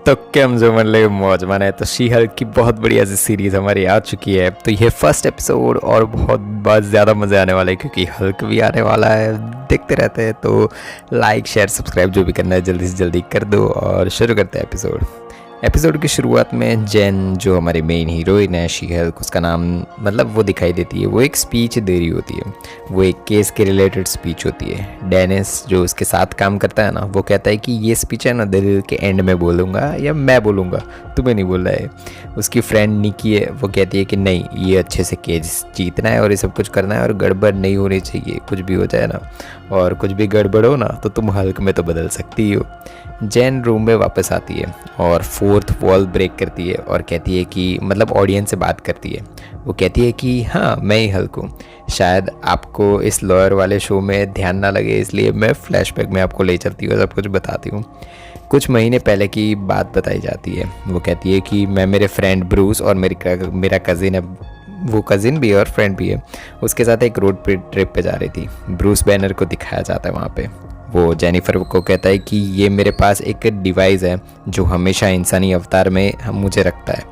तो कैम जो मतलब मौज माना है तो शी हल्क की बहुत बढ़िया सी सीरीज़ हमारी आ चुकी है। तो ये फर्स्ट एपिसोड और बहुत ज़्यादा मज़े आने वाला है क्योंकि हल्क भी आने वाला है। देखते रहते हैं तो लाइक शेयर सब्सक्राइब जो भी करना है जल्दी से जल्दी कर दो और शुरू करते हैं एपिसोड की शुरुआत में जेन जो हमारी मेन हीरोइन है शी हल्क, उसका नाम मतलब वो दिखाई देती है। वो एक स्पीच दे रही होती है, वो एक केस के रिलेटेड स्पीच होती है। डेनिस जो उसके साथ काम करता है ना, वो कहता है कि ये स्पीच है ना दिल के एंड में बोलूँगा या मैं बोलूँगा, तुम्हें नहीं बोलना है। उसकी फ्रेंड निकी है, वो कहती है कि नहीं, ये अच्छे से केस जीतना है और ये सब कुछ करना है और गड़बड़ नहीं होनी चाहिए। कुछ भी हो जाए ना और कुछ भी गड़बड़ हो ना तो तुम हल्क में तो बदल सकती हो। जेन रूम में वापस आती है और फोर्थ वॉल ब्रेक करती है और कहती है कि मतलब ऑडियंस से बात करती है। वो कहती है कि हाँ मैं ही हल्क हूँ, शायद आपको इस लॉयर वाले शो में ध्यान ना लगे इसलिए मैं फ्लैशबैक में आपको ले चलती हूँ, सब कुछ बताती हूँ। कुछ महीने पहले की बात बताई जाती है। वो कहती है कि मैं मेरे फ्रेंड ब्रूस और मेरा कज़िन है, वो कज़िन भी है और फ्रेंड भी है, उसके साथ एक रोड ट्रिप पे जा रही थी। ब्रूस बैनर को दिखाया जाता है वहाँ पे। वो जेनिफर को कहता है कि ये मेरे पास एक डिवाइस है जो हमेशा इंसानी अवतार में मुझे रखता है।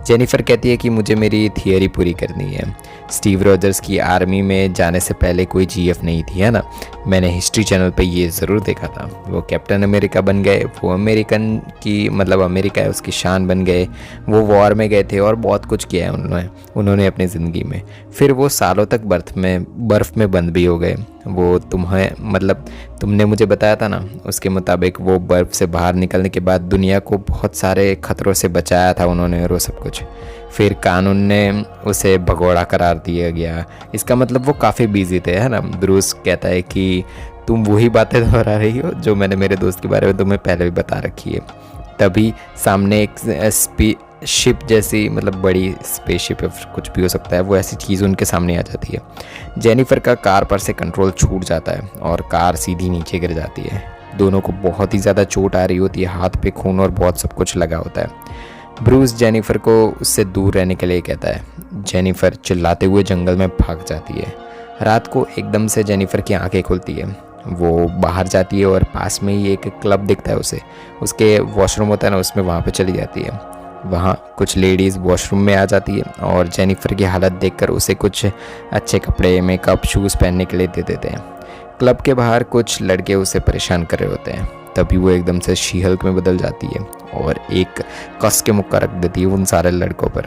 जेनिफर कहती है कि मुझे मेरी थियरी पूरी करनी है। स्टीव रॉजर्स की आर्मी में जाने से पहले कोई जीएफ नहीं थी, है ना। मैंने हिस्ट्री चैनल पे ये ज़रूर देखा था। वो कैप्टन अमेरिका बन गए, वो अमेरिकन की मतलब अमेरिका है उसकी शान बन गए। वो वॉर में गए थे और बहुत कुछ किया है उन्होंने अपनी ज़िंदगी में। फिर वो सालों तक बर्फ़ में बंद भी हो गए। वो तुमने मुझे बताया था ना, उसके मुताबिक वो बर्फ़ से बाहर निकलने के बाद दुनिया को बहुत सारे खतरों से बचाया था उन्होंने और वो सब कुछ। फिर कानून ने उसे भगोड़ा करार दिया गया। इसका मतलब वो काफ़ी बिजी थे, है ना। ब्रूस कहता है कि तुम वही बातें दोहरा रही हो जो मैंने मेरे दोस्त के बारे में तुम्हें पहले भी बता रखी है। तभी सामने एक शिप जैसी मतलब बड़ी स्पेसशिप कुछ भी हो सकता है, वो ऐसी चीज़ उनके सामने आ जाती है। जेनिफर का कार पर से कंट्रोल छूट जाता है और कार सीधी नीचे गिर जाती है। दोनों को बहुत ही ज़्यादा चोट आ रही होती है, हाथ पे खून और बहुत सब कुछ लगा होता है। ब्रूस जेनिफर को उससे दूर रहने के लिए कहता है। जेनिफर चिल्लाते हुए जंगल में भाग जाती है। रात को एकदम से जेनिफर की आंखें खुलती है। वो बाहर जाती है और पास में ही एक क्लब दिखता है उसे, उसके वॉशरूम होता है ना उसमें, वहाँ पे चली जाती है। वहाँ कुछ लेडीज़ वॉशरूम में आ जाती है और जेनिफर की हालत देखकर उसे कुछ अच्छे कपड़े, मेकअप, शूज़ पहनने के लिए दे देते हैं। क्लब के बाहर कुछ लड़के उसे परेशान कर रहे होते हैं। तभी वो एकदम से शी हल्क में बदल जाती है और एक कस के मुक्का रख देती है उन सारे लड़कों पर।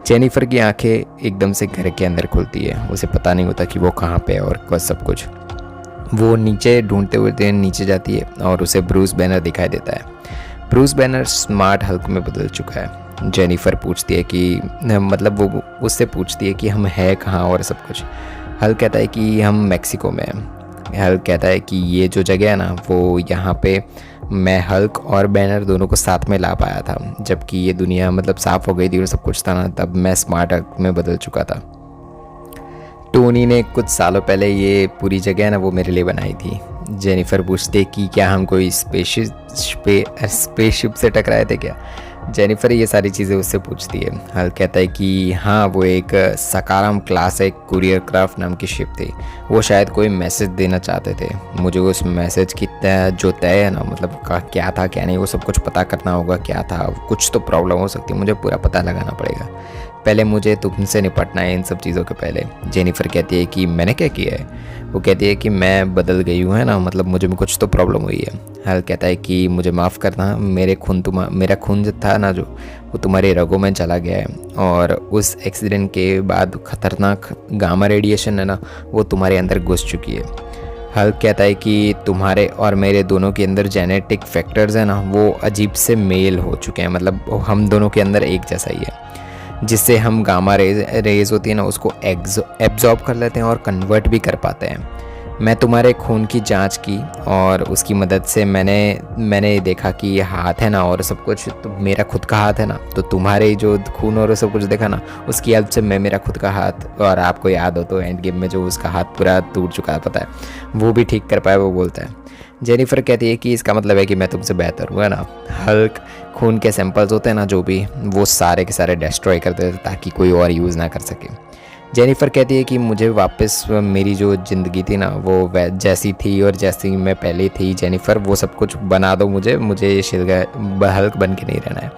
जेनिफर की आंखें एकदम से घर के अंदर खुलती है। उसे पता नहीं होता कि वो कहाँ पे है और सब कुछ। वो नीचे ढूंढते हुए नीचे जाती है और उसे ब्रूस बैनर दिखाई देता है। ब्रूस बैनर स्मार्ट हल्क में बदल चुका है। जेनिफर पूछती है कि मतलब वो उससे पूछती है कि हम है कहाँ और सब कुछ। हल्क कहता है कि हम मैक्सिको में हैं। हल्क कहता है कि ये जो जगह है ना, वो यहाँ पे मैं हल्क और बैनर दोनों को साथ में ला पाया था जबकि ये दुनिया मतलब साफ़ हो गई थी और सब कुछ था ना, तब मैं स्मार्ट हल्क में बदल चुका था। टोनी ने कुछ सालों पहले ये पूरी जगह है ना वो मेरे लिए बनाई थी। जेनिफर पूछती है कि क्या हम कोई स्पेसशिप से टकराए थे क्या। जेनिफर ये सारी चीज़ें उससे पूछती है। हल्क कहता है कि हाँ, वो एक सकारम क्लास एक कुरियर क्राफ्ट नाम की शिप थी। वो शायद कोई मैसेज देना चाहते थे। मुझे उस मैसेज की जो तय है ना मतलब क्या था क्या नहीं, वो सब कुछ पता करना होगा। क्या था, कुछ तो प्रॉब्लम हो सकती है, मुझे पूरा पता लगाना पड़ेगा। पहले मुझे तुमसे निपटना है इन सब चीज़ों के पहले। जेनिफर कहती है कि मैंने क्या किया है। वो कहती है कि मैं बदल गई हूँ, है ना, मतलब मुझे में कुछ तो प्रॉब्लम हुई है। हल्क कहता है कि मुझे माफ़ करना, मेरा खून जो था ना जो वो तुम्हारे रगों में चला गया है और उस एक्सीडेंट के बाद खतरनाक गामा रेडिएशन है ना वो तुम्हारे अंदर घुस चुकी है। हल्क कहता है कि तुम्हारे और मेरे दोनों के अंदर जेनेटिक फैक्टर्स हैं ना वो अजीब से मेल हो चुके हैं, मतलब हम दोनों के अंदर एक जैसा ही है, जिससे हम गामा रेज होती है ना उसको एब्जॉर्ब कर लेते हैं और कन्वर्ट भी कर पाते हैं। मैं तुम्हारे खून की जांच की और उसकी मदद से मैंने देखा कि ये हाथ है ना और सब कुछ तो मेरा खुद का हाथ है ना, तो तुम्हारे जो खून और सब कुछ देखा ना उसकी हेल्प से मैं मेरा खुद का हाथ, और आपको याद हो तो एंड गेम में जो उसका हाथ पूरा टूट चुका है पता है, वो भी ठीक कर पाया। वो बोलता है। जेनिफर कहती है कि इसका मतलब है कि मैं तुमसे बेहतर हूँ, है ना। हल्क खून के सैंपल्स होते हैं ना जो भी, वो सारे के सारे डिस्ट्रॉय कर देते ताकि कोई और यूज़ ना कर सके। जेनिफर कहती है कि मुझे वापस मेरी जो ज़िंदगी थी ना वो जैसी थी और जैसी मैं पहले थी, जेनिफर वो सब कुछ बना दो मुझे हल्क बन के नहीं रहना है।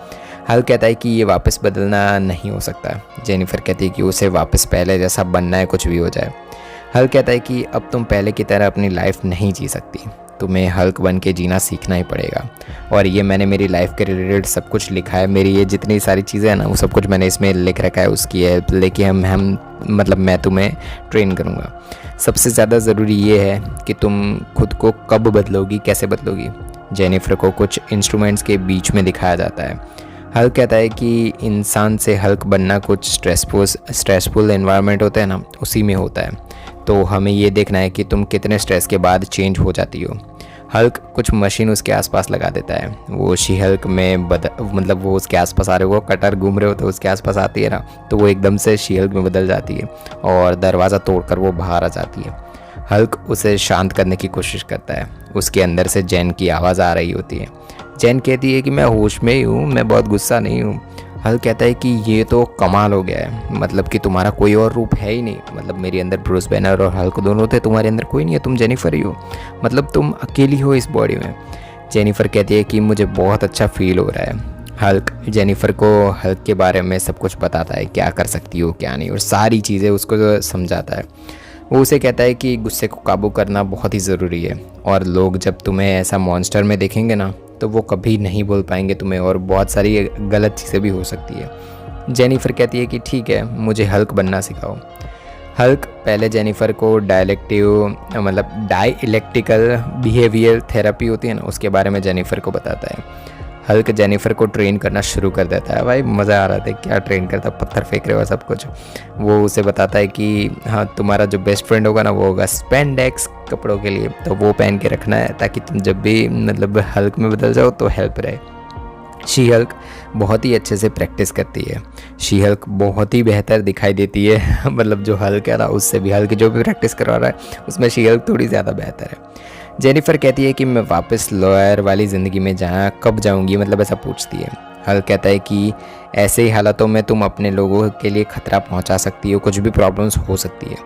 हल्क कहता है कि ये वापस बदलना नहीं हो सकता। जेनिफर कहती है कि उसे वापस पहले जैसा बनना है, कुछ भी हो जाए। हल्क कहता है कि अब तुम पहले की तरह अपनी लाइफ नहीं जी सकती, तुम्हें हल्क बन के जीना सीखना ही पड़ेगा। और ये मैंने मेरी लाइफ के रिलेटेड सब कुछ लिखा है, मेरी ये जितनी सारी चीज़ें हैं ना वो सब कुछ मैंने इसमें लिख रखा है, उसकी हेल्प लेके हम मतलब मैं तुम्हें ट्रेन करूँगा। सबसे ज़्यादा ज़रूरी ये है कि तुम खुद को कब बदलोगी, कैसे बदलोगी। जेनिफर को कुछ इंस्ट्रूमेंट्स के बीच में दिखाया जाता है। हल्क कहता है कि इंसान से हल्क बनना कुछ स्ट्रेसफुल एनवायरनमेंट होता है ना, उसी में होता है। तो हमें ये देखना है कि तुम कितने स्ट्रेस के बाद चेंज हो जाती हो। हल्क कुछ मशीन उसके आसपास लगा देता है। वो शी हल्क में मतलब वो उसके आसपास आ रहे हो, कटर घूम रहे हो तो उसके आसपास आती है ना, तो वो एकदम से शी हल्क में बदल जाती है और दरवाज़ा तोड़कर वो बाहर आ जाती है। हल्क उसे शांत करने की कोशिश करता है। उसके अंदर से जैन की आवाज़ आ रही होती है। जैन कहती है कि मैं होश में ही हूँ, मैं बहुत गुस्सा नहीं हूँ। हल्क कहता है कि ये तो कमाल हो गया है, मतलब कि तुम्हारा कोई और रूप है ही नहीं। मतलब मेरे अंदर ब्रूस बैनर और हल्क दोनों थे, तुम्हारे अंदर कोई नहीं है, तुम जेनिफर ही हो, मतलब तुम अकेली हो इस बॉडी में। जेनिफर कहती है कि मुझे बहुत अच्छा फील हो रहा है। हल्क जेनिफर को हल्क के बारे में सब कुछ बताता है, क्या कर सकती हो क्या नहीं, और सारी चीज़ें उसको समझाता है। वो उसे कहता है कि गुस्से को काबू करना बहुत ही ज़रूरी है, और लोग जब तुम्हें ऐसा मॉन्स्टर में देखेंगे ना तो वो कभी नहीं बोल पाएंगे तुम्हें, और बहुत सारी गलत चीज़ें भी हो सकती है। जेनिफर कहती है कि ठीक है, मुझे हल्क बनना सिखाओ। हल्क पहले जेनिफर को डाइलेक्ट्रिकल बिहेवियर थेरेपी होती है ना, उसके बारे में जेनिफर को बताता है। हल्क जेनिफर को ट्रेन करना शुरू कर देता है। भाई मज़ा आ रहा था, क्या ट्रेन करता, पत्थर फेंक रहे हो सब कुछ। वो उसे बताता है कि हाँ, तुम्हारा जो बेस्ट फ्रेंड होगा ना वो होगा स्पेंडेक्स कपड़ों के लिए, तो वो पहन के रखना है ताकि तुम जब भी मतलब हल्क में बदल जाओ तो हेल्प रहे। शी हल्क बहुत ही अच्छे से प्रैक्टिस करती है। शी हल्क बहुत ही बेहतर दिखाई देती है मतलब जो हल्क है ना उससे भी, हल्क जो भी प्रैक्टिस करवा रहा है उसमें शी हल्क थोड़ी ज़्यादा बेहतर है। जेनिफर कहती है कि मैं वापस लॉयर वाली ज़िंदगी में कब जाऊंगी, मतलब ऐसा पूछती है। हल्क कहता है कि ऐसे ही हालातों में तुम अपने लोगों के लिए ख़तरा पहुंचा सकती हो, कुछ भी प्रॉब्लम्स हो सकती है।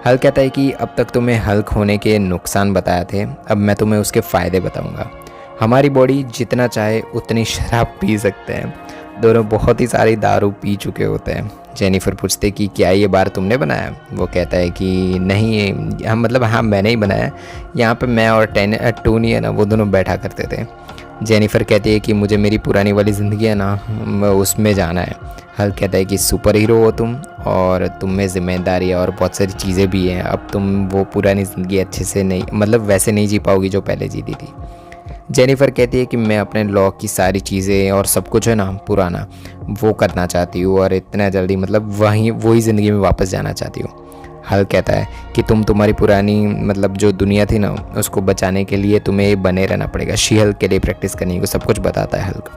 हल्क कहता है कि अब तक तुम्हें हल्क होने के नुकसान बताए थे, अब मैं तुम्हें उसके फ़ायदे बताऊंगा। हमारी बॉडी जितना चाहे उतनी शराब पी सकते हैं, दोनों बहुत ही सारी दारू पी चुके होते हैं। जेनिफर पूछते कि क्या ये बार तुमने बनाया? वो कहता है कि नहीं, हाँ मैंने ही बनाया, यहाँ पे मैं और टोनी है ना वो दोनों बैठा करते थे। जेनिफर कहती है कि मुझे मेरी पुरानी वाली ज़िंदगी है ना उसमें जाना है। हल्क कहता है कि सुपर हीरो हो तुम, और तुम में जिम्मेदारी और बहुत सारी चीज़ें भी हैं, अब तुम वो पुरानी ज़िंदगी अच्छे से नहीं, मतलब वैसे नहीं जी पाओगी जो पहले जीती थी। जेनिफर कहती है कि मैं अपने लॉ की सारी चीज़ें और सब कुछ है ना पुराना वो करना चाहती हूँ, और इतना जल्दी मतलब वही ज़िंदगी में वापस जाना चाहती हूँ। हल्क कहता है कि तुम्हारी पुरानी मतलब जो दुनिया थी ना उसको बचाने के लिए तुम्हें बने रहना पड़ेगा। शी हल्क के लिए प्रैक्टिस करनी है, सब कुछ बताता है हल्क।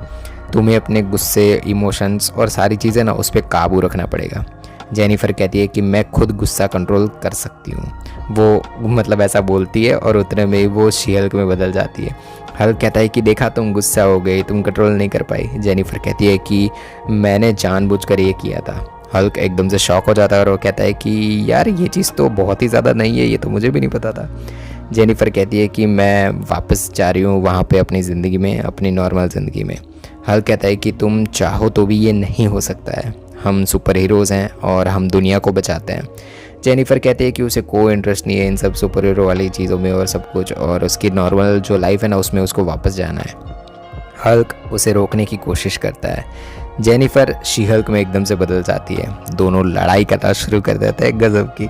तुम्हें अपने गुस्से, इमोशंस और सारी चीज़ें ना उस पर काबू रखना पड़ेगा। जेनिफर कहती है कि मैं खुद गुस्सा कंट्रोल कर सकती हूँ। वो मतलब ऐसा बोलती है और उतने में ही वो शी हल्क में बदल जाती है। हल्क कहता है कि देखा, तुम गुस्सा हो गई, तुम कंट्रोल नहीं कर पाई। जेनिफर कहती है कि मैंने जानबूझकर ये किया था। हल्क एकदम से शॉक हो जाता है और वो कहता है कि यार ये चीज़ तो बहुत ही ज़्यादा नहीं है, ये तो मुझे भी नहीं पता था। जेनिफर कहती है कि मैं वापस जा रही हूँ वहाँ पे अपनी ज़िंदगी में, अपनी नॉर्मल ज़िंदगी में। हल्क कहता है कि तुम चाहो तो भी ये नहीं हो सकता है, हम सुपर हीरोज़ हैं और हम दुनिया को बचाते हैं। जेनिफर कहती है कि उसे कोई इंटरेस्ट नहीं है इन सब सुपर हीरो वाली चीज़ों में और सब कुछ, और उसकी नॉर्मल जो लाइफ है ना उसमें उसको वापस जाना है। हल्क उसे रोकने की कोशिश करता है। जेनिफर शी हल्क में एकदम से बदल जाती है, दोनों लड़ाई करना शुरू कर देते हैं गजब की।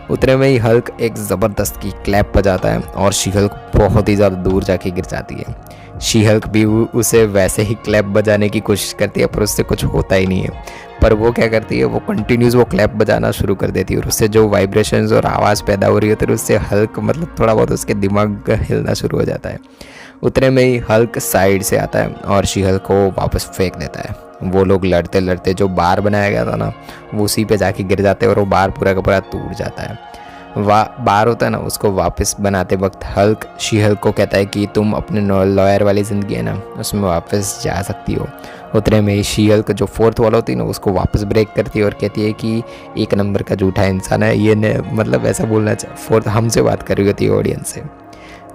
उतने में ही हल्क एक ज़बरदस्त की क्लैप बजाता है और शी हल्क बहुत ही ज़्यादा दूर जाके गिर जाती है। शी हल्क भी उसे वैसे ही क्लैप बजाने की कोशिश करती है पर उससे कुछ होता ही नहीं है। पर वो क्या करती है, वो कंटिन्यूस वो क्लैप बजाना शुरू कर देती है और उससे जो वाइब्रेशंस और आवाज़ पैदा हो रही होती है उससे हल्क मतलब थोड़ा बहुत उसके दिमाग हिलना शुरू हो जाता है। उतने में ही हल्क साइड से आता है और शी हल्क को वापस फेंक देता है। वो लोग लड़ते लड़ते जो बार बनाया गया था ना वो उसी पे जाके गिर जाते हैं और वो बार पूरा का पूरा टूट जाता है। बार होता है ना, उसको वापस बनाते वक्त हल्क शी हल्क को कहता है कि तुम अपने लॉयर वाली ज़िंदगी है ना उसमें वापस जा सकती हो। उतने में शी हल्क जो फोर्थ वाला होती है ना उसको वापस ब्रेक करती है और कहती है कि एक नंबर का झूठा इंसान है ये मतलब ऐसा बोलना फोर्थ हमसे बात कर रही होती है ऑडियंस से।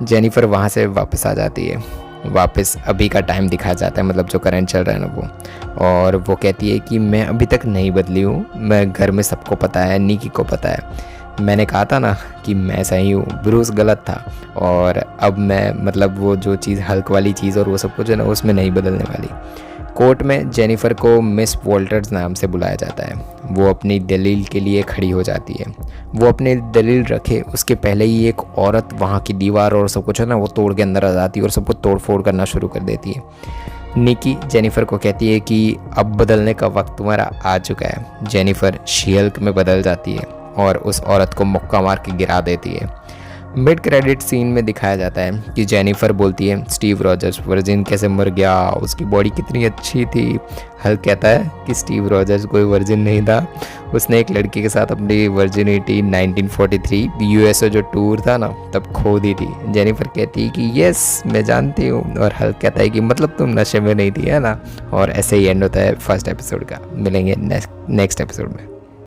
जेनिफर वहाँ से वापस आ जाती है, वापस अभी का टाइम दिखाया जाता है, मतलब जो करंट चल रहा है ना वो। और वो कहती है कि मैं अभी तक नहीं बदली हूँ, मैं घर में सबको पता है, निकी को पता है, मैंने कहा था ना कि मैं सही हूँ, ब्रूस गलत था। और अब मैं मतलब वो जो चीज़ हल्क वाली चीज़ और वो सब कुछ है ना उसमें नहीं बदलने वाली। कोर्ट में जेनिफर को मिस वॉल्टर्स नाम से बुलाया जाता है। वो अपनी दलील के लिए खड़ी हो जाती है। वो अपनी दलील रखे उसके पहले ही एक औरत वहाँ की दीवार और सब कुछ है ना वो तोड़ के अंदर आ जाती है और सबको तोड़ फोड़ करना शुरू कर देती है। निकी जेनिफर को कहती है कि अब बदलने का वक्त तुम्हारा आ चुका है। जेनिफर शी हल्क में बदल जाती है और उस औरत को मुक्का मार के गिरा देती है। मिड क्रेडिट सीन में दिखाया जाता है कि जेनिफर बोलती है स्टीव रॉजर्स वर्जिन कैसे मर गया, उसकी बॉडी कितनी अच्छी थी। हल्क कहता है कि स्टीव रॉजर्स कोई वर्जिन नहीं था, उसने एक लड़की के साथ अपनी वर्जिनिटी 1943 यूएसए जो टूर था ना तब खो दी थी। जेनिफर कहती है कि यस मैं जानती हूँ, और हल्क कहता है कि मतलब तुम नशे में नहीं थी है ना। और ऐसे ही एंड होता है फर्स्ट एपिसोड का। मिलेंगे नेक्स्ट एपिसोड में।